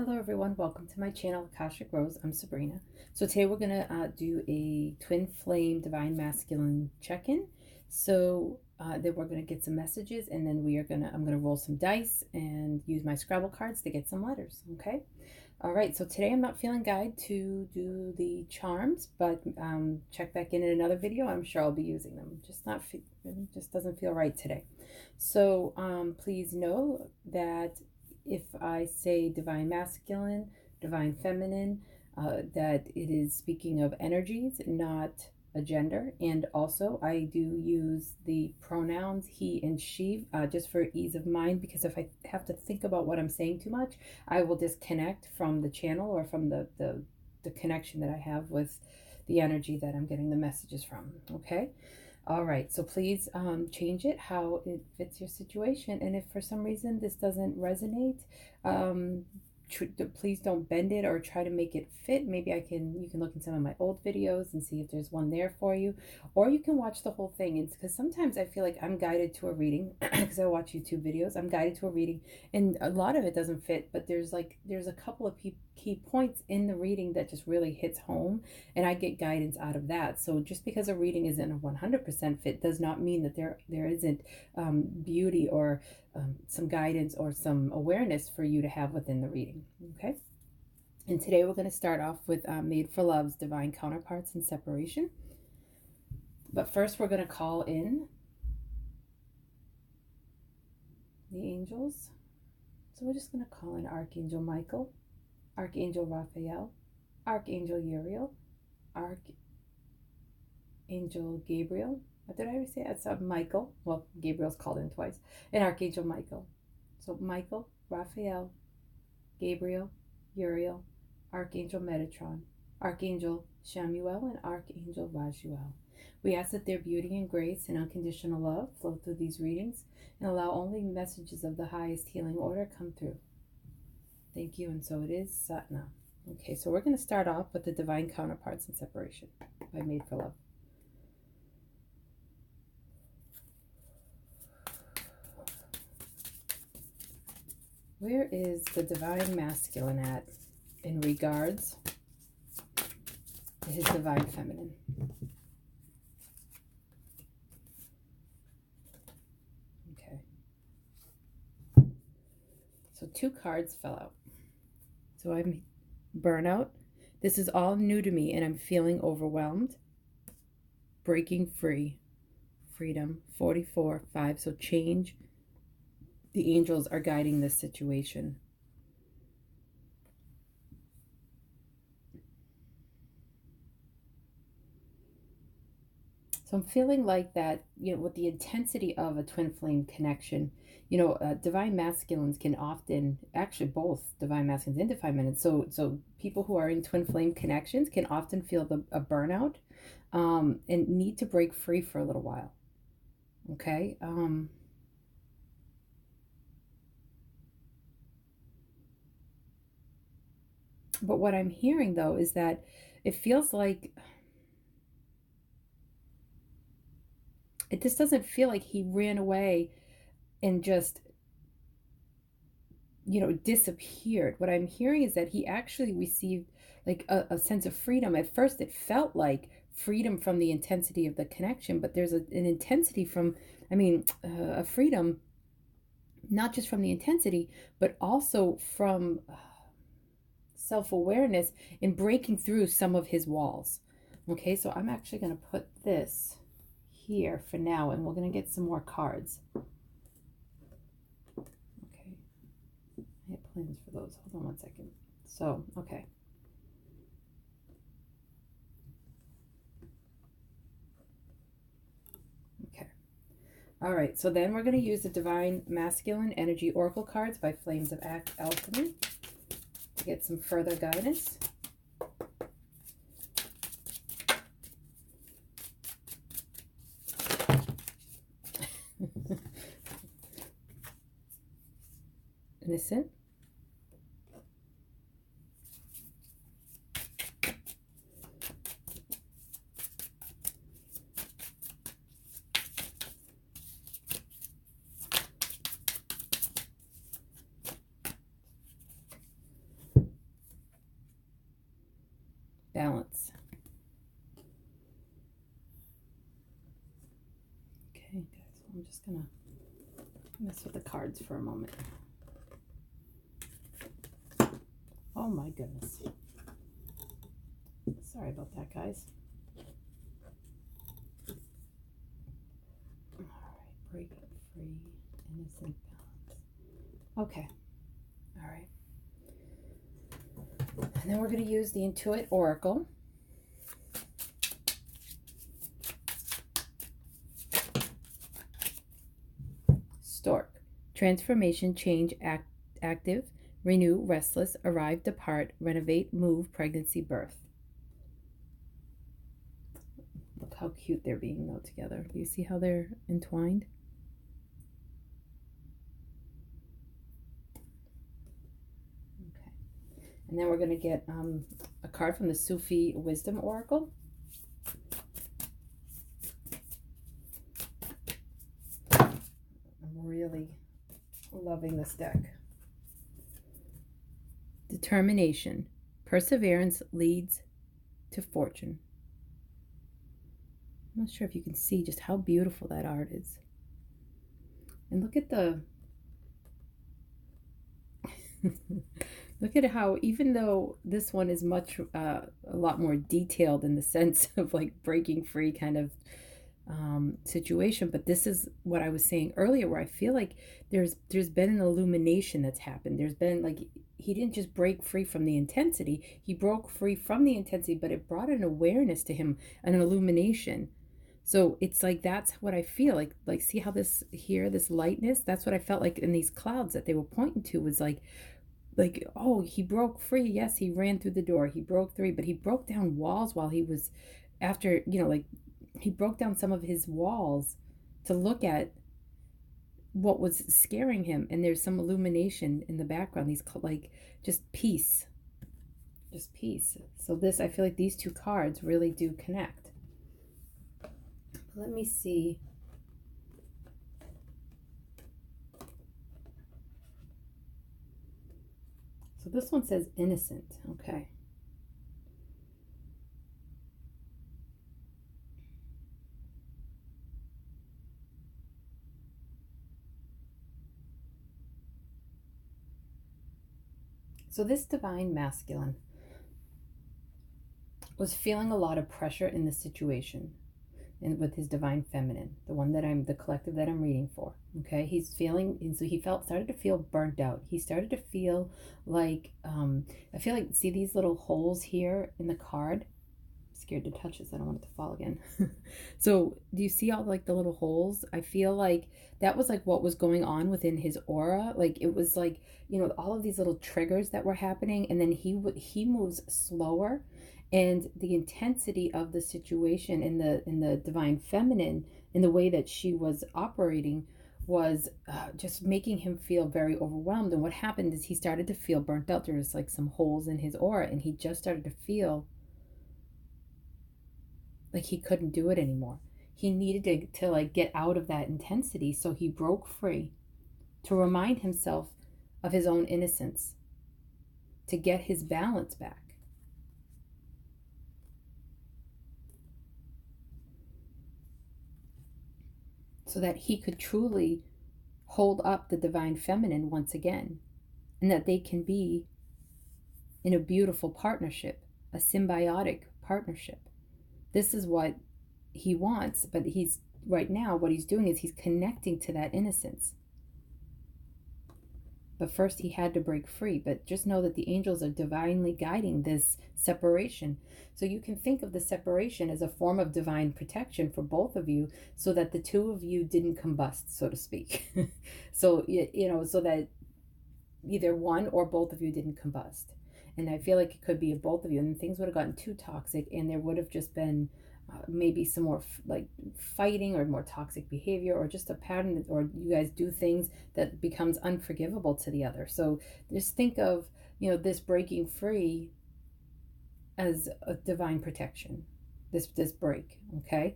Hello everyone, welcome to my channel, Akashic Rose. I'm Sabrina. So today we're going to do a twin flame divine masculine check-in. Then we're going to get some messages, and then I'm going to roll some dice and use my Scrabble cards to get some letters, okay? All right, so today I'm not feeling guide to do the charms, but check back in another video. I'm sure I'll be using them. It just doesn't feel right today. So please know that if I say divine masculine, divine feminine, that it is speaking of energies, not a gender. And also I do use the pronouns he and she just for ease of mind, because if I have to think about what I'm saying too much, I will disconnect from the channel or from the connection that I have with the energy that I'm getting the messages from. Okay. All right, so please change it how it fits your situation. And if for some reason this doesn't resonate, um, please don't bend it or try to make it fit. Maybe you can look in some of my old videos and see if there's one there for you, or you can watch the whole thing. It's because sometimes I feel like I'm guided to a reading because I watch YouTube videos. I'm guided to a reading, and a lot of it doesn't fit, but there's a couple of key points in the reading that just really hits home, and I get guidance out of that. So just because a reading isn't a 100% fit does not mean that there isn't beauty or some guidance or some awareness for you to have within the reading. Okay. And today we're going to start off with Made for Love's Divine Counterparts in Separation. But first we're going to call in the angels. So we're just going to call in Archangel Michael, Archangel Raphael, Archangel Uriel, Archangel Gabriel. Did I already say that? So Michael. Well, Gabriel's called in twice. And Archangel Michael. So Michael, Raphael, Gabriel, Uriel, Archangel Metatron, Archangel Shamuel, and Archangel Rajuel. We ask that their beauty and grace and unconditional love flow through these readings and allow only messages of the highest healing order come through. Thank you, and so it is, Satna. Okay, so we're going to start off with the Divine Counterparts in Separation by Made for Love. Where is the Divine Masculine at in regards to his Divine Feminine? Okay. So 2 cards fell out. So I'm burnout. This is all new to me and I'm feeling overwhelmed. Breaking free. Freedom. 44, 5. So change. The angels are guiding this situation. So I'm feeling like that, with the intensity of a twin flame connection, divine masculines can often, actually both divine masculines and divine feminines. So people who are in twin flame connections can often feel a burnout and need to break free for a little while. Okay. But what I'm hearing, though, is that it feels like this doesn't feel like he ran away and just, disappeared. What I'm hearing is that he actually received like a sense of freedom. At first, it felt like freedom from the intensity of the connection, but there's an intensity from, a freedom, not just from the intensity, but also from self-awareness in breaking through some of his walls. Okay, so I'm actually going to put this here for now, and we're going to get some more cards. Okay, I have plans for those. Hold on one second. So, okay. Okay. All right, so then we're going to use the Divine Masculine Energy Oracle cards by Flames of Alchemy to get some further guidance. Innocent. balance. Okay, guys, so I'm just gonna mess with the cards for a moment. Oh my goodness. Sorry about that, guys. All right, breaking free, innocent balance. Okay, all right. And then we're going to use the Intuit Oracle. Stork. Transformation, change, active, renew, restless, arrive, depart, renovate, move, pregnancy, birth. Look how cute they're being though together. Do you see how they're entwined? Okay. And then we're going to get a card from the Sufi Wisdom Oracle. I'm really loving this deck. Determination. Perseverance leads to fortune. I'm not sure if you can see just how beautiful that art is. And look at the look at how, even though this one is much a lot more detailed in the sense of like breaking free kind of situation, but this is what I was saying earlier, where I feel like there's been an illumination that's happened. There's been like, he didn't just break free from the intensity, he broke free from the intensity, but it brought an awareness to him, an illumination. So it's like, that's what I feel like, see how this here, this lightness, that's what I felt like in these clouds that they were pointing to, was like, oh, he broke free. Yes, he ran through the door, he broke free, but he broke down walls while he was, after, like, he broke down some of his walls to look at what was scaring him. And there's some illumination in the background, these like just peace. So this, I feel like these two cards really do connect. Let me see. So this one says innocent. Okay. So this divine masculine was feeling a lot of pressure in the situation, and with his divine feminine, the collective that I'm reading for. Okay, he's feeling, and so he started to feel burnt out. He started to feel like, I feel like, see these little holes here in the card? I'm scared to touch this, I don't want it to fall again. So do you see all like the little holes? I feel like that was like what was going on within his aura. Like it was like, all of these little triggers that were happening, and then he moves slower, and the intensity of the situation in the divine feminine, in the way that she was operating, was just making him feel very overwhelmed. And what happened is he started to feel burnt out. There was like some holes in his aura, and he just started to feel like he couldn't do it anymore. He needed to like get out of that intensity, so he broke free to remind himself of his own innocence, to get his balance back. So that he could truly hold up the divine feminine once again, and that they can be in a beautiful partnership, a symbiotic partnership. This is what he wants, but right now what he's doing is he's connecting to that innocence. But first he had to break free. But just know that the angels are divinely guiding this separation. So you can think of the separation as a form of divine protection for both of you, so that the two of you didn't combust, so to speak. So, so that either one or both of you didn't combust. And I feel like it could be of both of you, and things would have gotten too toxic, and there would have just been maybe some more like fighting, or more toxic behavior, or just a pattern, or you guys do things that becomes unforgivable to the other. So just think of, this breaking free as a divine protection, this break. Okay.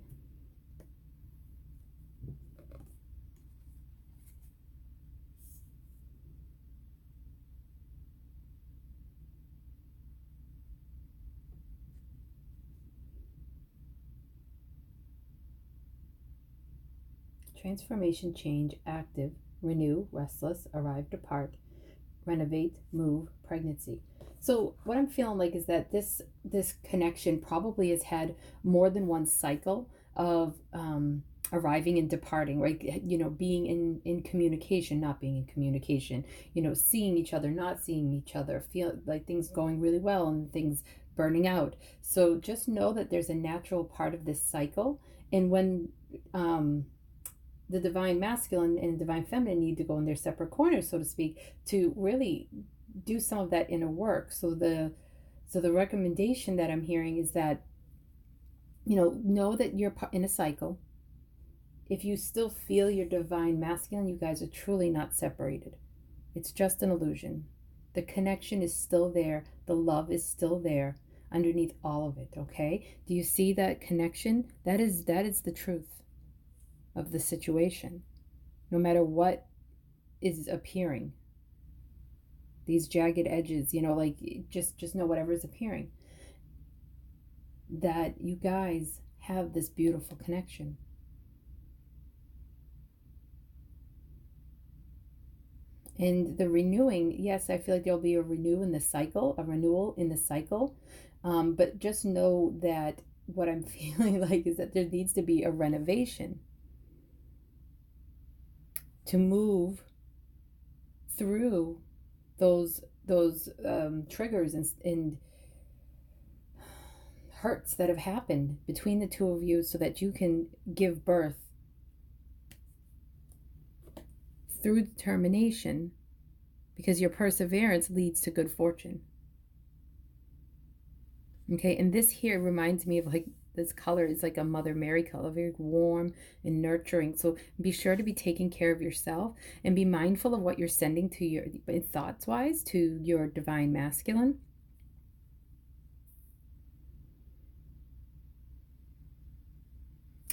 transformation, change, active, renew, restless, arrive, depart, renovate, move, pregnancy. So what I'm feeling like is that this connection probably has had more than one cycle of arriving and departing, right? You know, being in communication, not being in communication, you know, seeing each other, not seeing each other, feel like things going really well and things burning out. So just know that there's a natural part of this cycle. And when the divine masculine and divine feminine need to go in their separate corners, so to speak, to really do some of that inner work. So the recommendation that I'm hearing is that, you know that you're in a cycle. If you still feel your divine masculine, you guys are truly not separated. It's just an illusion. The connection is still there. The love is still there underneath all of it, okay? Do you see that connection? That is the truth of the situation. No matter what is appearing, these jagged edges, you know, like just know whatever is appearing, that you guys have this beautiful connection. And the renewing, yes, I feel like there'll be a renewal in the cycle. But just know that what I'm feeling like is that there needs to be a renovation to move through those triggers and hurts that have happened between the two of you, so that you can give birth through determination, because your perseverance leads to good fortune. Okay, and this here reminds me of like this color is like a Mother Mary color, very warm and nurturing. So be sure to be taking care of yourself and be mindful of what you're sending to your thoughts wise to your divine masculine.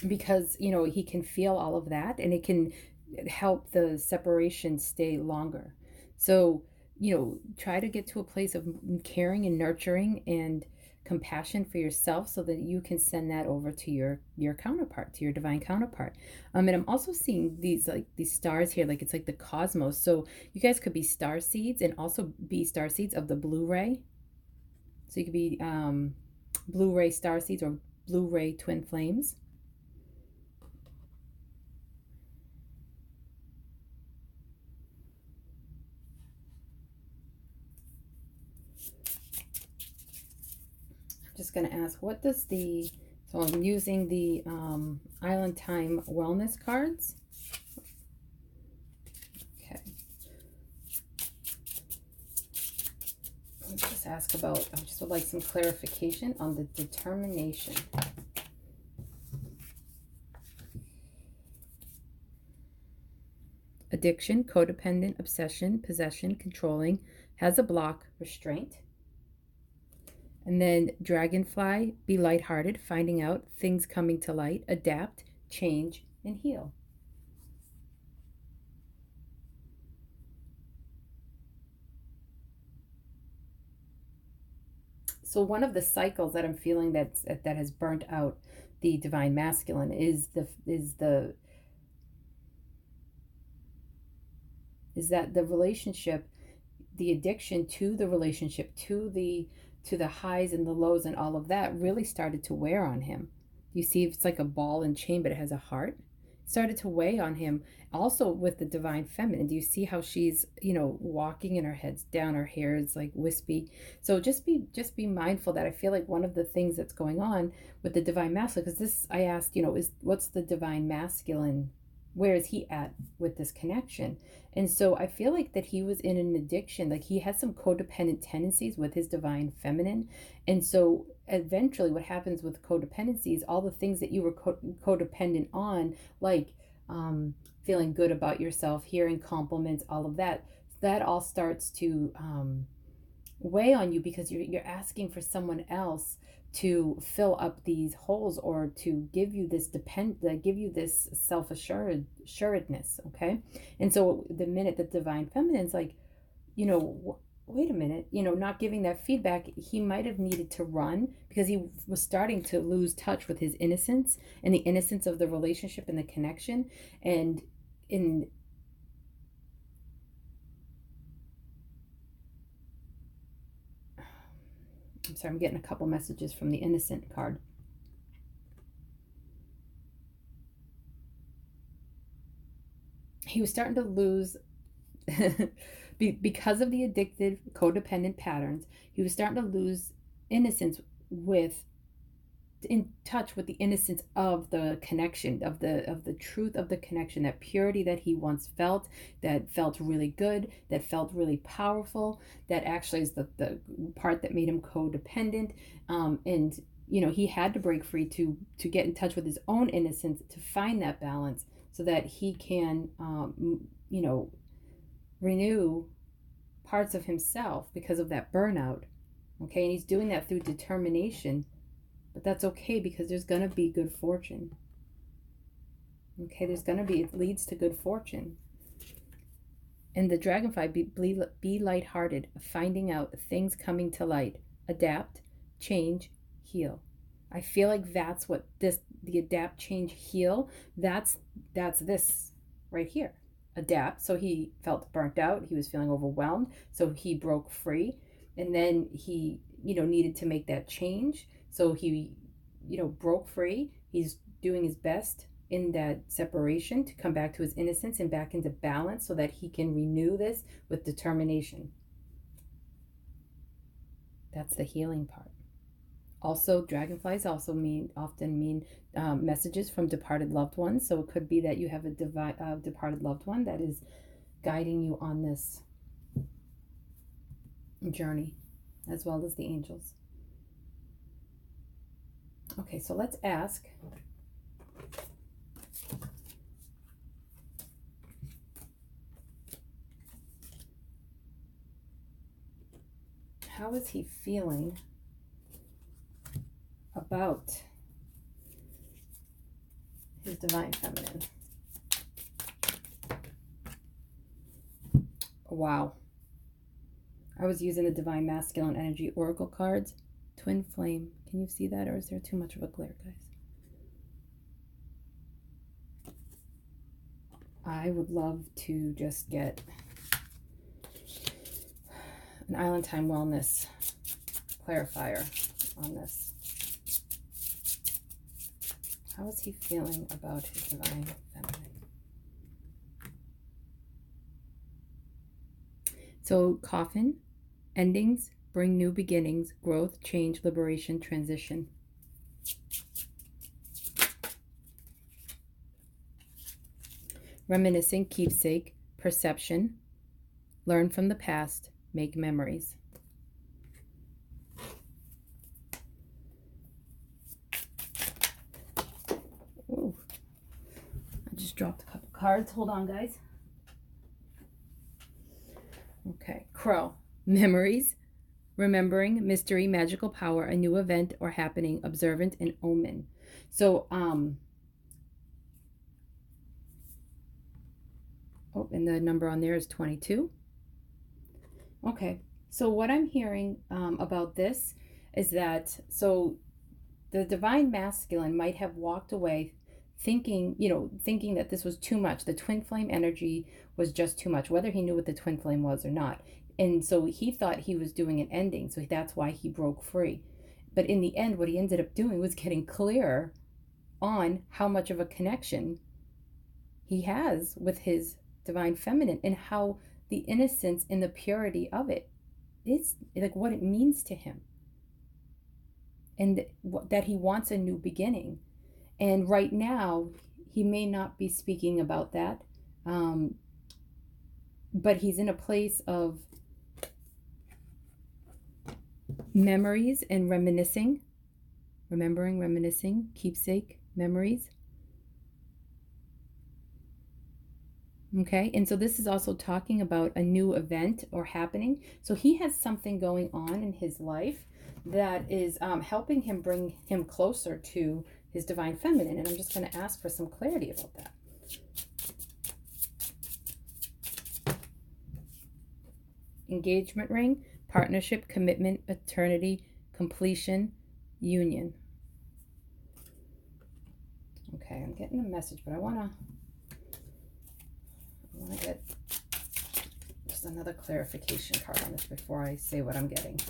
Because, you know, he can feel all of that and it can help the separation stay longer. So, you know, try to get to a place of caring and nurturing and compassion for yourself, so that you can send that over to your counterpart, to your divine counterpart. And I'm also seeing these stars here, like it's like the cosmos. So you guys could be star seeds and also be star seeds of the blue ray. So you could be blue ray star seeds or blue ray twin flames. Just going to ask, what does so I'm using the Island Time Wellness cards. Okay. Let's just ask about, I just would like some clarification on the determination. Addiction, codependent, obsession, possession, controlling, has a block, restraint. And then dragonfly, be lighthearted, finding out, things coming to light, adapt, change, and heal. So one of the cycles that I'm feeling that has burnt out the divine masculine is that the relationship, the addiction to the relationship, to the highs and the lows and all of that really started to wear on him. You see, it's like a ball and chain, but it has a heart. It started to weigh on him. Also with the divine feminine, do you see how she's, you know, walking and her head's down, her hair is like wispy. So just be mindful that I feel like one of the things that's going on with the divine masculine, because this, I asked, you know, is what's the divine masculine, where is he at with this connection? And so I feel like that he was in an addiction, like he has some codependent tendencies with his divine feminine. And so eventually what happens with codependency is all the things that you were codependent on, like feeling good about yourself, hearing compliments, all of that, that all starts to weigh on you, because you're asking for someone else to fill up these holes, or to give you this self-assuredness. Okay. And so the minute the divine feminine's like, you know, wait a minute, not giving that feedback, he might have needed to run because he was starting to lose touch with his innocence and the innocence of the relationship and the connection. And in I'm sorry, I'm getting a couple messages from the innocent card. He was starting to lose because of the addictive codependent patterns. He was starting to lose innocence with in touch with the innocence of the connection, of the truth of the connection, that purity that he once felt, that felt really good, that felt really powerful, that actually is the part that made him codependent. And he had to break free to get in touch with his own innocence, to find that balance so that he can renew parts of himself because of that burnout. Okay, and he's doing that through determination. But that's okay because there's going to be good fortune. Okay, it leads to good fortune. And the dragonfly, be lighthearted, finding out things coming to light, adapt, change, heal. I feel like that's what the adapt, change, heal, that's this right here. Adapt. So he felt burnt out. He was feeling overwhelmed. So he broke free. And then he, needed to make that change. So he, broke free. He's doing his best in that separation to come back to his innocence and back into balance so that he can renew this with determination. That's the healing part. Also, dragonflies also often mean messages from departed loved ones. So it could be that you have a departed loved one that is guiding you on this journey, as well as the angels. Okay, so let's ask. How is he feeling about his divine feminine? Wow. I was using the divine masculine energy oracle cards. Twin flame. Can you see that, or is there too much of a glare, guys? I would love to just get an Island Time Wellness clarifier on this. How is he feeling about his divine feminine? So, coffin, endings, bring new beginnings, growth, change, liberation, transition. Reminiscing, keepsake, perception, learn from the past, make memories. Ooh, I just dropped a couple cards. Hold on, guys. Okay, crow, memories, remembering, mystery, magical power, a new event or happening, observant, and omen. So, and the number on there is 22. Okay, so what I'm hearing about this is that, so the divine masculine might have walked away thinking that this was too much. The twin flame energy was just too much, whether he knew what the twin flame was or not. And so he thought he was doing an ending, so that's why he broke free. But in the end, what he ended up doing was getting clearer on how much of a connection he has with his divine feminine and how the innocence and the purity of it is, like, what it means to him, and that he wants a new beginning. And right now, he may not be speaking about that, but he's in a place of memories and reminiscing, remembering, reminiscing, keepsake, memories. Okay, and so this is also talking about a new event or happening. So he has something going on in his life that is helping him, bring him closer to his divine feminine. And I'm just going to ask for some clarity about that. engagement ring, partnership, commitment, eternity, completion, union. Okay, I'm getting a message, but I want to get just another clarification card on this before I say what I'm getting.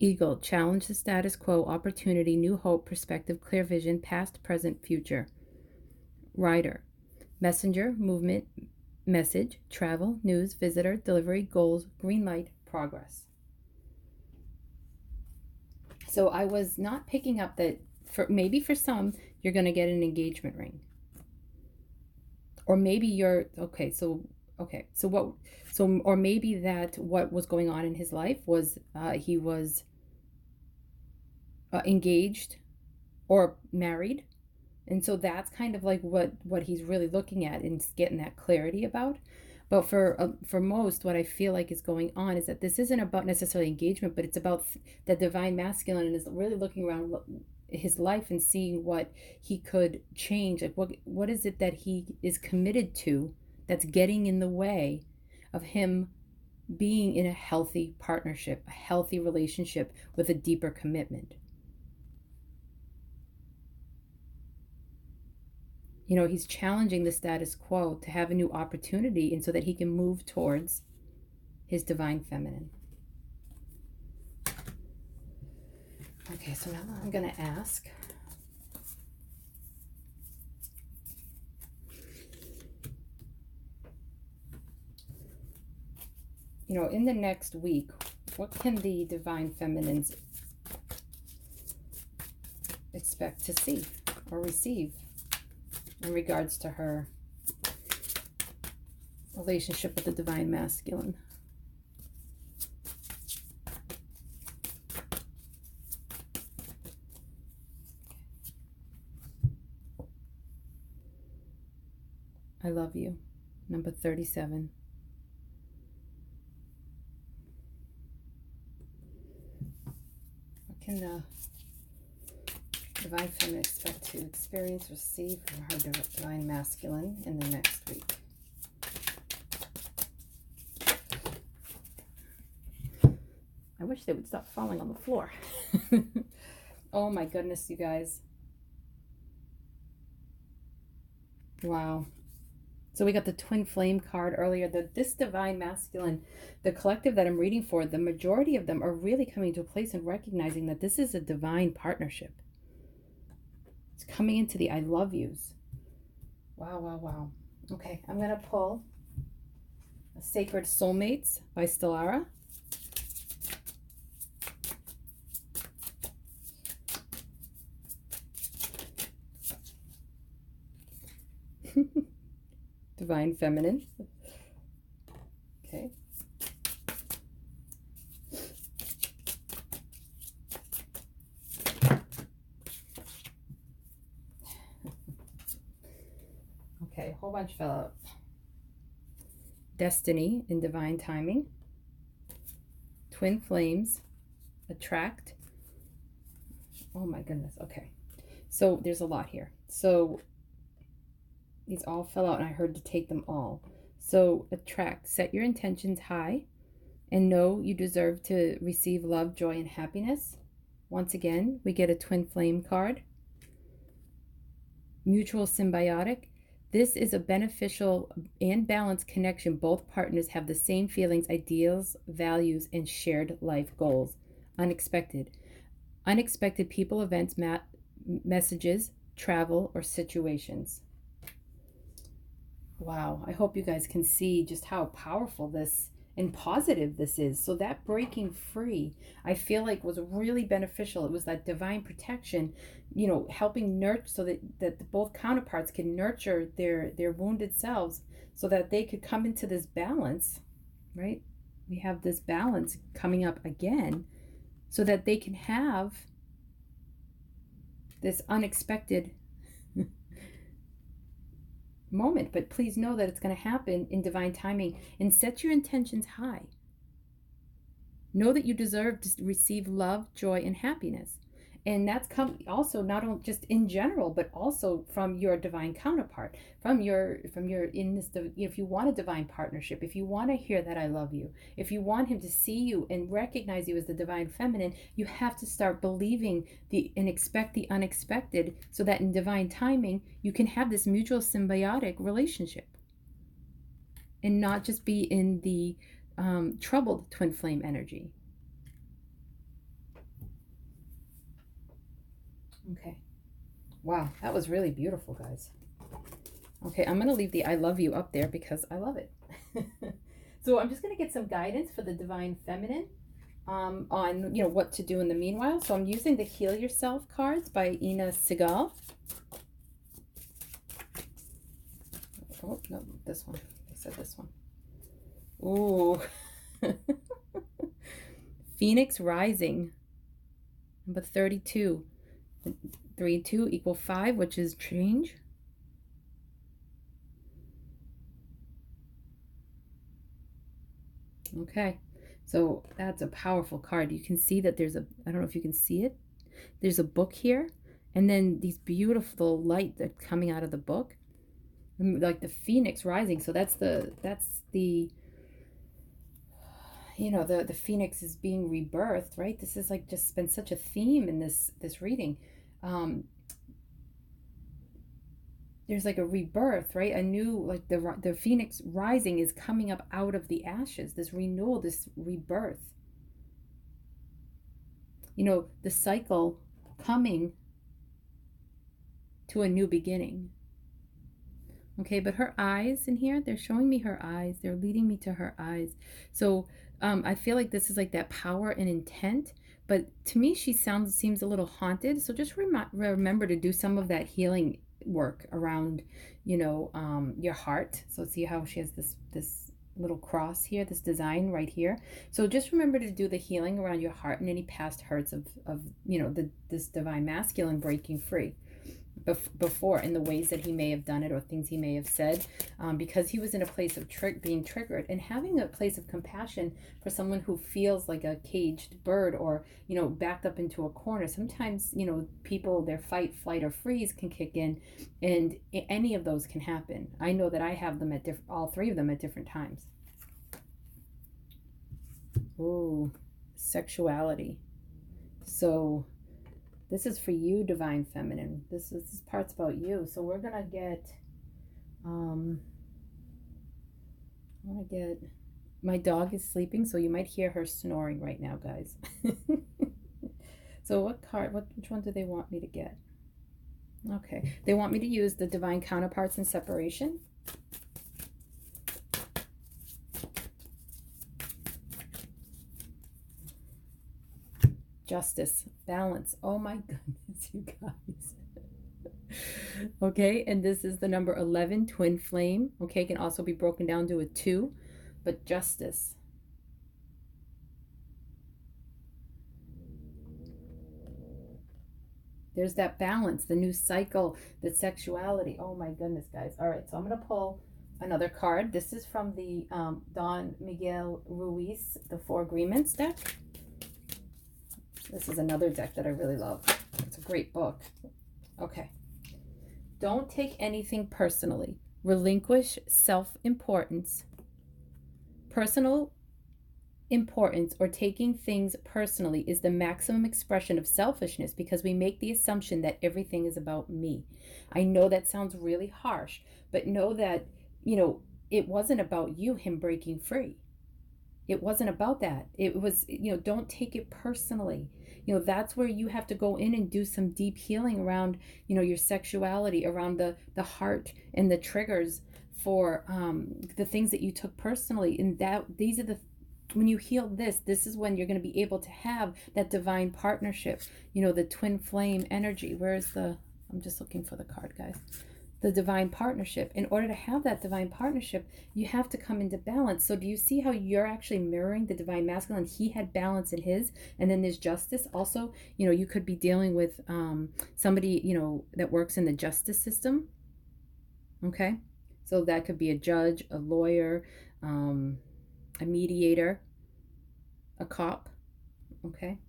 Eagle, challenge the status quo, opportunity, new hope, perspective, clear vision, past, present, future. Rider, messenger, movement, message, travel, news, visitor, delivery, goals, green light, progress. So I was not picking up that maybe for some, you're going to get an engagement ring. Or maybe you're, or maybe that what was going on in his life was he was engaged or married, and so that's kind of like what he's really looking at and getting that clarity about. But for most, what I feel like is going on is that this isn't about necessarily engagement, but it's about the divine masculine, and is really looking around his life and seeing what he could change. Like what is it that he is committed to that's getting in the way of him being in a healthy partnership, a healthy relationship with a deeper commitment. You know, he's challenging the status quo to have a new opportunity, and so that he can move towards his divine feminine. Okay, so now I'm going to ask, you know, in the next week, what can the divine feminines expect to see or receive in regards to her relationship with the divine masculine? I love you. Number 37. What can the divine feminine expect to experience, receive from her divine masculine in the next week? I wish they would stop falling on the floor. Oh my goodness, you guys. Wow. So we got the twin flame card earlier. This divine masculine, the collective that I'm reading for, the majority of them are really coming to a place and recognizing that this is a divine partnership. It's coming into the I love yous. Wow, wow, wow. Okay, I'm going to pull a Sacred Soulmates by Stellara. Divine feminine. Okay. Okay, a whole bunch fell out. Destiny in divine timing. Twin flames. Attract. Oh my goodness. Okay. So there's a lot here. So these all fell out and I heard to take them all. So attract, set your intentions high and know you deserve to receive love, joy, and happiness. Once again, we get a twin flame card. Mutual symbiotic. This is a beneficial and balanced connection. Both partners have the same feelings, ideals, values, and shared life goals. Unexpected. Unexpected people, events, messages, travel, or situations. Wow, I hope you guys can see just how powerful this and positive this is. So that breaking free, I feel like was really beneficial. It was that divine protection, you know, helping nurture so that both counterparts can nurture their wounded selves so that they could come into this balance, right? We have this balance coming up again so that they can have this unexpected moment. But please know that it's going to happen in divine timing, and set your intentions high. Know that you deserve to receive love, joy, and happiness. And that's come also not only just in general, but also from your divine counterpart, from your in this. If you want a divine partnership, if you want to hear that I love you, if you want him to see you and recognize you as the divine feminine, you have to start believing the and expect the unexpected, so that in divine timing you can have this mutual symbiotic relationship, and not just be in the troubled twin flame energy. Okay. Wow, that was really beautiful, guys. Okay, I'm going to leave the I love you up there because I love it. So I'm just going to get some guidance for the divine feminine on, what to do in the meanwhile. So I'm using the Heal Yourself cards by Ina Segal. Oh, no, this one. I said this one. Ooh. Phoenix Rising, number 32. 3 and 2 equal 5, which is change. Okay, so that's a powerful card. You can see that there's I don't know if you can see it. There's a book here, and then these beautiful light that's coming out of the book, like the phoenix rising. So that's the the phoenix is being rebirthed, right? This is like just been such a theme in this reading. There's like a rebirth, right? A new, like the phoenix rising is coming up out of the ashes, this renewal, this rebirth. The cycle coming to a new beginning. Okay, but her eyes in here, they're showing me her eyes. They're leading me to her eyes. So I feel like this is like that power and intent. But to me, she seems a little haunted. So just remember to do some of that healing work around, your heart. So see how she has this little cross here, this design right here. So just remember to do the healing around your heart and any past hurts of this divine masculine breaking free before, in the ways that he may have done it or things he may have said, because he was in a place of being triggered, and having a place of compassion for someone who feels like a caged bird, or backed up into a corner. Sometimes people, their fight, flight, or freeze can kick in, and any of those can happen. I know that I have them at all three of them at different times. Ooh, sexuality. So this is for you, divine feminine. This part's about you. So we're gonna get my dog is sleeping, so you might hear her snoring right now, guys. So which one do they want me to get? Okay, they want me to use the divine counterparts in separation. Justice, balance. Oh my goodness, you guys. Okay, and this is the number 11, twin flame. Okay, it can also be broken down to a 2, but justice. There's that balance, the new cycle, the sexuality. Oh my goodness, guys. All right, so I'm going to pull another card. This is from the Don Miguel Ruiz, the Four Agreements deck. This is another deck that I really love. It's a great book. Okay. Don't take anything personally. Relinquish self-importance. Personal importance, or taking things personally, is the maximum expression of selfishness, because we make the assumption that everything is about me. I know that sounds really harsh, but know that, it wasn't about you, him breaking free. It wasn't about that. It was, don't take it personally. That's where you have to go in and do some deep healing around, your sexuality, around the heart and the triggers for the things that you took personally. And these are when you heal this is when you're going to be able to have that divine partnership, the twin flame energy. I'm just looking for the card, guys. The divine partnership. In order to have that divine partnership, you have to come into balance. So do you see how you're actually mirroring the divine masculine? He had balance in his, and then there's justice also. You could be dealing with somebody, that works in the justice system. Okay, so that could be a judge, a lawyer, a mediator, a cop. Okay.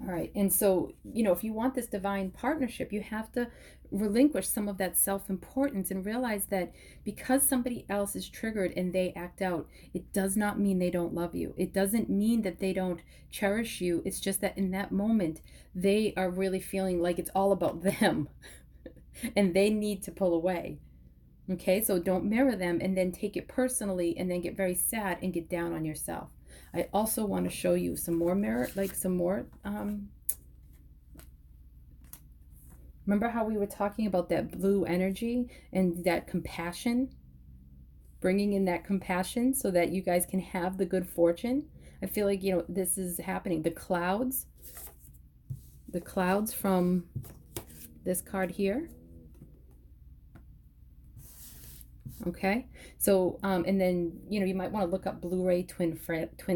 All right. And so, if you want this divine partnership, you have to relinquish some of that self importance and realize that because somebody else is triggered and they act out, it does not mean they don't love you. It doesn't mean that they don't cherish you. It's just that in that moment, they are really feeling like it's all about them and they need to pull away. Okay. So don't mirror them and then take it personally and then get very sad and get down on yourself. I also want to show you some more mirror, like some more. Remember how we were talking about that blue energy and that compassion, bringing in that compassion so that you guys can have the good fortune. I feel like, this is happening. The clouds from this card here. Okay, so and then you might want to look up Blu-ray twin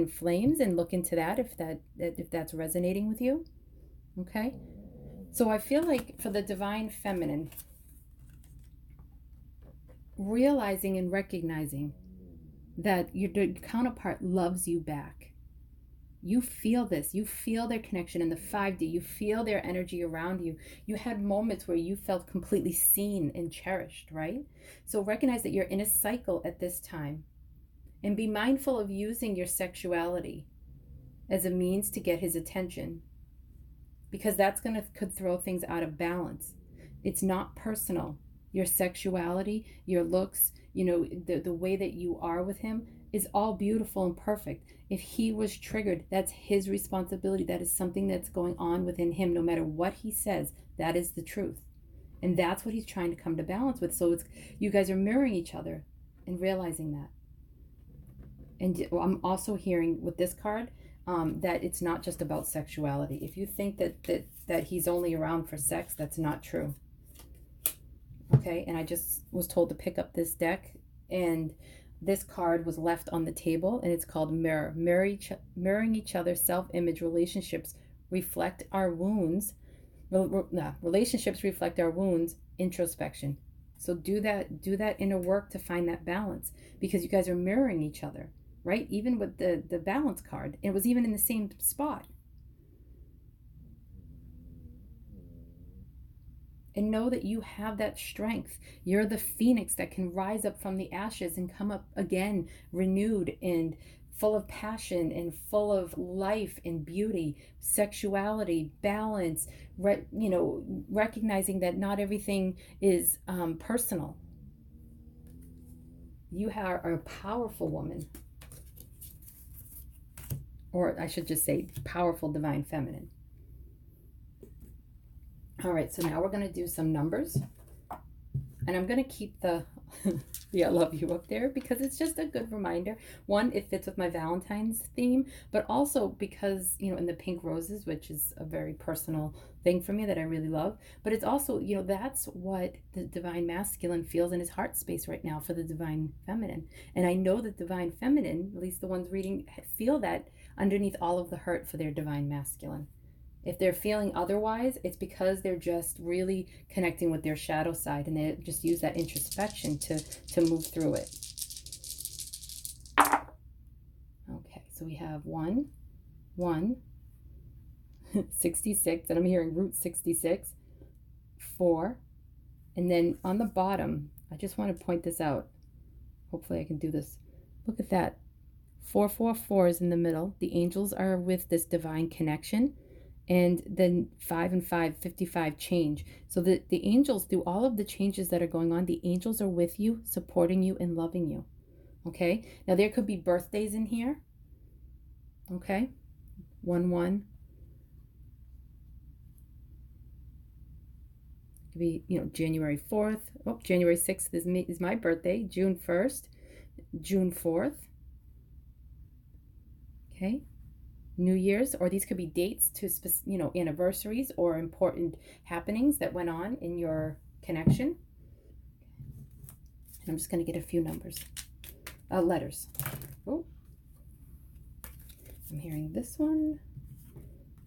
flames and look into that if that's resonating with you. Okay, so I feel like for the divine feminine, realizing and recognizing that your counterpart loves you back. You feel this. You feel their connection in the 5D. You feel their energy around you. You had moments where you felt completely seen and cherished, right? So recognize that you're in a cycle at this time and be mindful of using your sexuality as a means to get his attention, because that's could throw things out of balance. It's not personal. Your sexuality, your looks, the way that you are with him is all beautiful and perfect. If he was triggered, that's his responsibility. That is something that's going on within him. No matter what he says, that is the truth. And that's what he's trying to come to balance with. So you guys are mirroring each other and realizing that. And I'm also hearing with this card that it's not just about sexuality. If you think that he's only around for sex, that's not true. Okay, and I just was told to pick up this deck, and this card was left on the table, and it's called Mirror. Mirroring each other's self-image. Relationships reflect our wounds. Relationships reflect our wounds. Introspection. So do that inner work to find that balance, because you guys are mirroring each other, right? Even with the balance card, it was even in the same spot. And know that you have that strength. You're the phoenix that can rise up from the ashes and come up again renewed and full of passion and full of life and beauty, sexuality, balance, recognizing that not everything is personal. You are a powerful woman. Or I should just say powerful divine feminine. All right, so now we're going to do some numbers, and I'm going to keep the I love you up there because it's just a good reminder. One, it fits with my Valentine's theme, but also because, in the pink roses, which is a very personal thing for me that I really love, but it's also, that's what the divine masculine feels in his heart space right now for the divine feminine. And I know that divine feminine, at least the ones reading, feel that underneath all of the hurt for their divine masculine. If they're feeling otherwise, it's because they're just really connecting with their shadow side, and they just use that introspection to move through it. Okay, so we have 1, 66, and I'm hearing root 66, 4, and then on the bottom, I just want to point this out. Hopefully I can do this. Look at that. 444 is in the middle. The angels are with this divine connection. And then 5 and 5, 55 change. So the angels, through all of the changes that are going on, the angels are with you, supporting you, and loving you. Okay? Now there could be birthdays in here. Okay? 1-1. Could be, January 4th. Oh, January 6th is my birthday. June 1st. June 4th. Okay? New Year's, or these could be dates to anniversaries or important happenings that went on in your connection. And I'm just going to get a few letters. Oh, I'm hearing this one,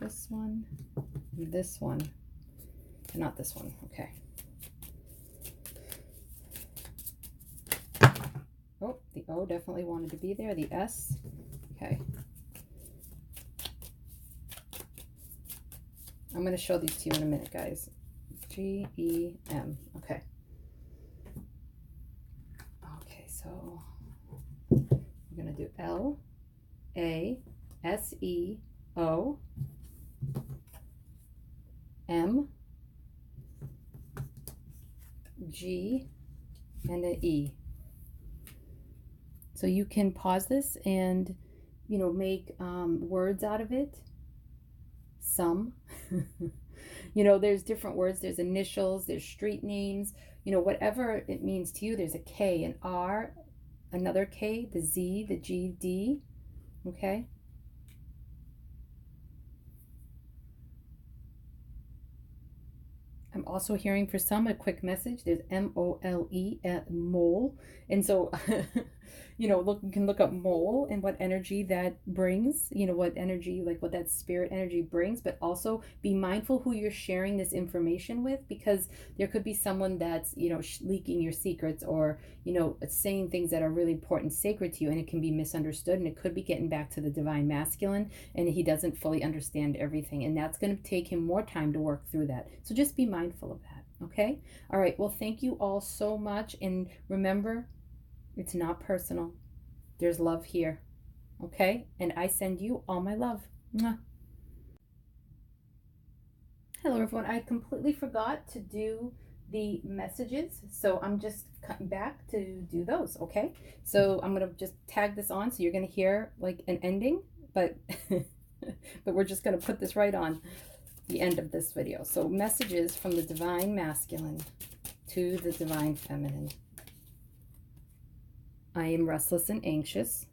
and this one, and not this one. Okay. Oh, the O definitely wanted to be there. The S. Okay. I'm going to show these to you in a minute, guys. G-E-M. Okay. Okay, so we're going to do L-A-S-E-O-M-G and an E. So you can pause this and, you know, make words out of it. Some. You know, there's different words. There's initials, there's street names, you know, whatever it means to you. There's a K, an R, another K, the Z, the G, D. Okay. I'm also hearing for some a quick message. There's M-O-L-E at mole. And so, you know, look, you can look up mole and what energy that brings, you know, what energy, like what that spirit energy brings, but also be mindful who you're sharing this information with, because there could be someone that's, you know, leaking your secrets, or, you know, saying things that are really important, sacred to you, and it can be misunderstood, and it could be getting back to the divine masculine, and he doesn't fully understand everything, and that's going to take him more time to work through that. So just be mindful of that. Okay. All right. Well, thank you all so much. And remember, it's not personal. There's love here. Okay. And I send you all my love. Mwah. Hello, everyone. I completely forgot to do the messages, so I'm just cutting back to do those. Okay. So I'm going to just tag this on. So you're going to hear like an ending, but, but we're just going to put this right on the end of this video. So messages from the divine masculine to the divine feminine. I am restless and anxious.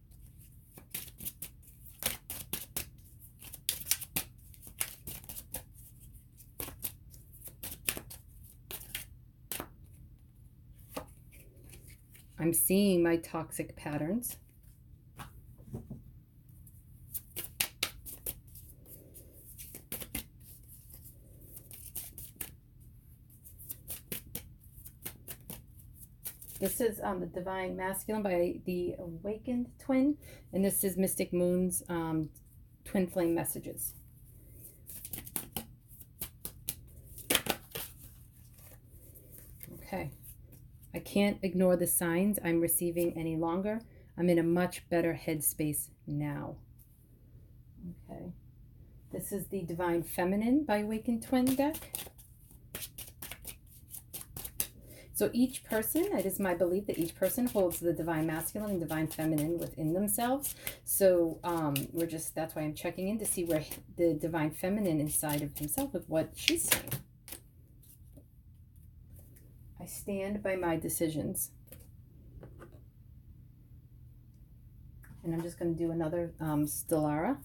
I'm seeing my toxic patterns. This is the Divine Masculine by the Awakened Twin, and this is Mystic Moon's Twin Flame Messages. Okay. I can't ignore the signs I'm receiving any longer. I'm in a much better headspace now. Okay. This is the Divine Feminine by Awakened Twin deck. So each person, it is my belief that each person holds the divine masculine and divine feminine within themselves. So that's why I'm checking in to see where the divine feminine inside of himself, with what she's saying. I stand by my decisions. And I'm just going to do another Stellara,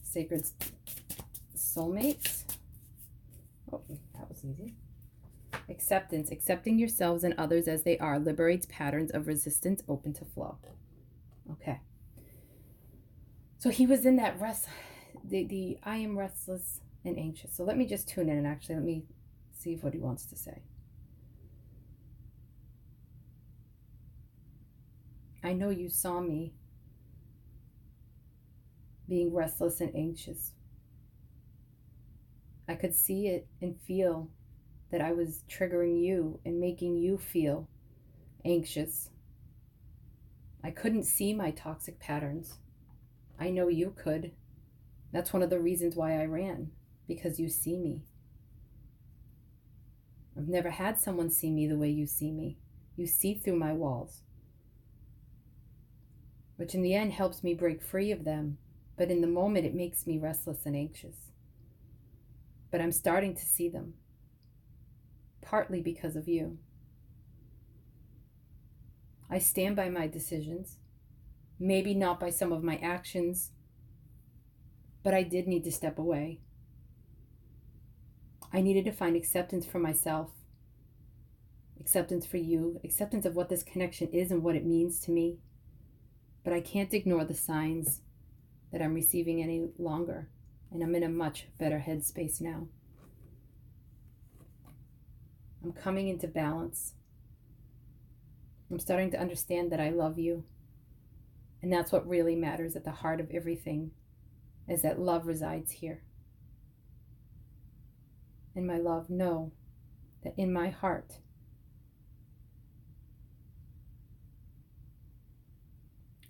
Sacred Soulmates. Oh, that was easy. Acceptance. Accepting yourselves and others as they are liberates patterns of resistance open to flow. Okay. So he was in that rest, the I am restless and anxious. So let me just tune in and actually let me see what he wants to say. I know you saw me being restless and anxious. I could see it and feel that I was triggering you and making you feel anxious. I couldn't see my toxic patterns. I know you could. That's one of the reasons why I ran, because you see me. I've never had someone see me the way you see me. You see through my walls, which in the end helps me break free of them. But in the moment, it makes me restless and anxious. But I'm starting to see them, partly because of you. I stand by my decisions, maybe not by some of my actions, but I did need to step away. I needed to find acceptance for myself, acceptance for you, acceptance of what this connection is and what it means to me. But I can't ignore the signs that I'm receiving any longer, and I'm in a much better headspace now. I'm coming into balance. I'm starting to understand that I love you And that's what really matters at the heart of everything, is that love resides here. And my love, know that in my heart,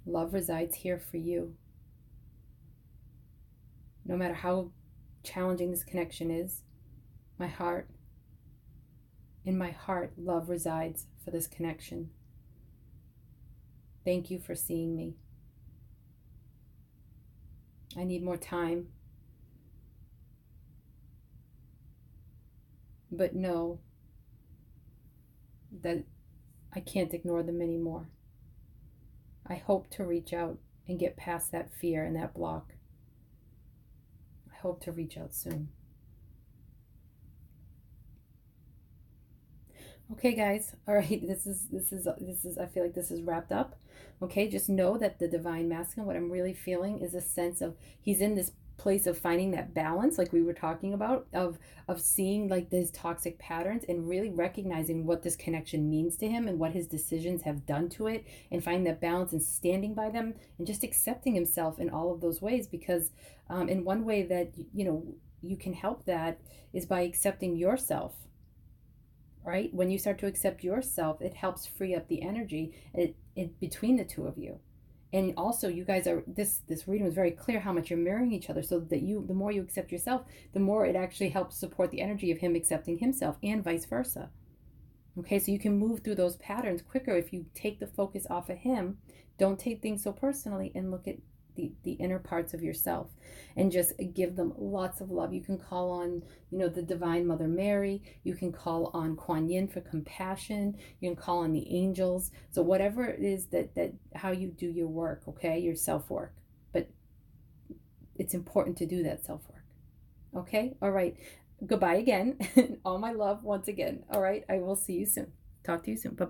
love resides here for you. No matter how challenging this connection is, my heart, in my heart, love resides for this connection. Thank you for seeing me. I need more time. But know that I can't ignore them anymore. I hope to reach out and get past that fear and that block. I hope to reach out soon. Okay, guys. All right. This is. I feel like this is wrapped up. Okay. Just know that the divine masculine, what I'm really feeling is a sense of he's in this place of finding that balance, like we were talking about, of seeing like these toxic patterns and really recognizing what this connection means to him and what his decisions have done to it, and finding that balance and standing by them and just accepting himself in all of those ways. Because in one way that you can help that is by accepting yourself. Right? When you start to accept yourself, it helps free up the energy between the two of you. And also, you guys are this reading was very clear how much you're mirroring each other, so that the more you accept yourself, the more it actually helps support the energy of him accepting himself, and vice versa. Okay, so you can move through those patterns quicker if you take the focus off of him, don't take things so personally, and look at the inner parts of yourself, and just give them lots of love. You can call on, the Divine Mother Mary. You can call on Kuan Yin for compassion. You can call on the angels. So whatever it is that how you do your work, okay, your self-work. But it's important to do that self-work. Okay? All right. Goodbye again. All my love once again. All right. I will see you soon. Talk to you soon. Bye-bye.